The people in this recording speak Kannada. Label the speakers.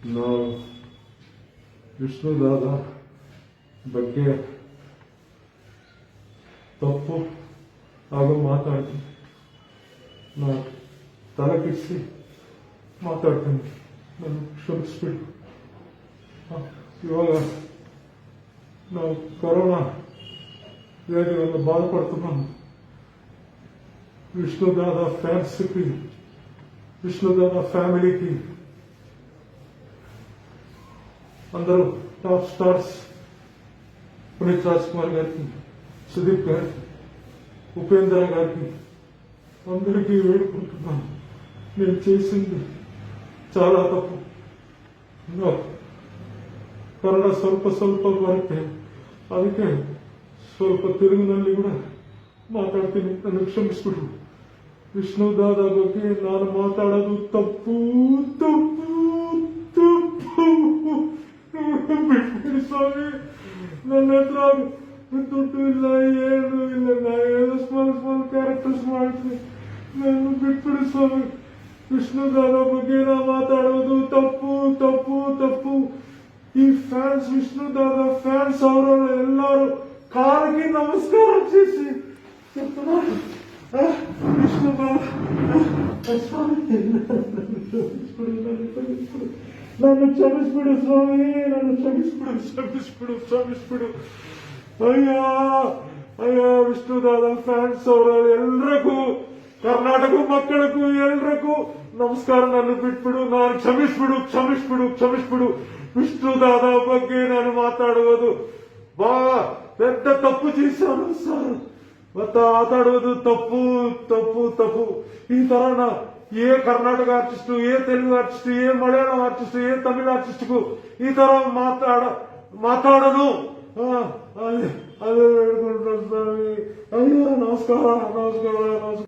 Speaker 1: ನಾವು ವಿಷ್ಣುದಾದ ಬಗ್ಗೆ ತಪ್ಪು ಹಾಗೂ ಮಾತಾಡ್ತೀನಿ. ನಾನು ತಲೆ ಕೆಡಿಸಿ ಮಾತಾಡ್ತೀನಿ, ನಾನು ಕ್ಷಮಿಸ್ಬಿಟ್ಟು. ಇವಾಗ ನಾವು ಕರೋನಾ ವ್ಯಾಧಿಯನ್ನು బాధపడుతున్నాము. విష్ణుదాద ఫ్యాన్స్కి, విష్ణుదాద ఫ్యామిలీకి, అందరూ టాప్ స్టార్స్ పునీత్ రాజ్ కుమార్ గారికి, సుదీప్ గారికి, ఉపేంద్ర గారికి అందరికీ వేడుకుంటున్నాను. నేను చేసింది చాలా తప్పు. ಕನ್ನಡ ಸ್ವಲ್ಪ ಬರುತ್ತೆ, ಅದಕ್ಕೆ ಸ್ವಲ್ಪ ತೆಲುಗಿನಲ್ಲಿ ಕೂಡ ಮಾತಾಡ್ತೀನಿ, ನನ್ನ ಕ್ಷಮಿಸ್ಬಿಡು. ವಿಷ್ಣುದಾದ ಬಗ್ಗೆ ನಾನು ಮಾತಾಡೋದು ತಪ್ಪು ತಪ್ಪು ತಪ್ಪು. ಬಿಟ್ಬಿಡಿ ಸ್ವಾಮಿ, ನನ್ನ ಹತ್ರ ದುಡ್ಡು ಇಲ್ಲ, ಏನು ಇಲ್ಲ, ನಾನು ಸ್ಮಾಲ್ ಕ್ಯಾರೆಕ್ಟರ್ಸ್ ಮಾಡ್ತೀನಿ, ನಾನು ಬಿಟ್ಬಿಡಿ ಸ್ವಾಮಿ. ವಿಷ್ಣುದಾದ ಬಗ್ಗೆ ನಾ ಮಾತಾಡೋದು ತಪ್ಪು ತಪ್ಪು ತಪ್ಪು. ಈ ಫ್ಯಾನ್ಸ್, ವಿಷ್ಣುದಾದ ಫ್ಯಾನ್ಸ್ ಅವರು ಎಲ್ಲರೂ ಕಾಲಿಗೆ ನಮಸ್ಕಾರ చేసి ವಿಷ್ಣುದಾದ ನಾನು ಕ್ಷಮಿಸ್ಬಿಡು ಸ್ವಾಮಿ, ನಾನು ಕ್ಷಮಿಸ್ಬಿಡು. ಅಯ್ಯ ವಿಷ್ಣುದಾದ ಫ್ಯಾನ್ಸ್ ಅವರ ಎಲ್ರಿಗೂ, ಕರ್ನಾಟಕ ಮಕ್ಕಳಿಗೂ ಎಲ್ರಿಗೂ ನಮಸ್ಕಾರ. ನಾನು ಬಿಟ್ಬಿಡು, ನಾನು ಕ್ಷಮಿಸ್ಬಿಡು. ವಿಷ್ಣುದಾದ ಬಗ್ಗೆ ನಾನು ಮಾತಾಡುವುದು పెద్ద తప్పు చేశాను సార్. మాట్లాಡುವುದು ತಪ್ಪು. ಈ ತರ ఏ కర్ణాటక ఆర్టిస్టు, ఏ తెలుగు ఆర్టిస్టు, ఏ మలయాళం ఆర్టిస్టు, ఏ తమిళ ఆర్టిస్టుకు ఈ ತರ మాట్లాడను. అదే వేడుకుంటాను స్వామి. అయ్యో నమస్కారం.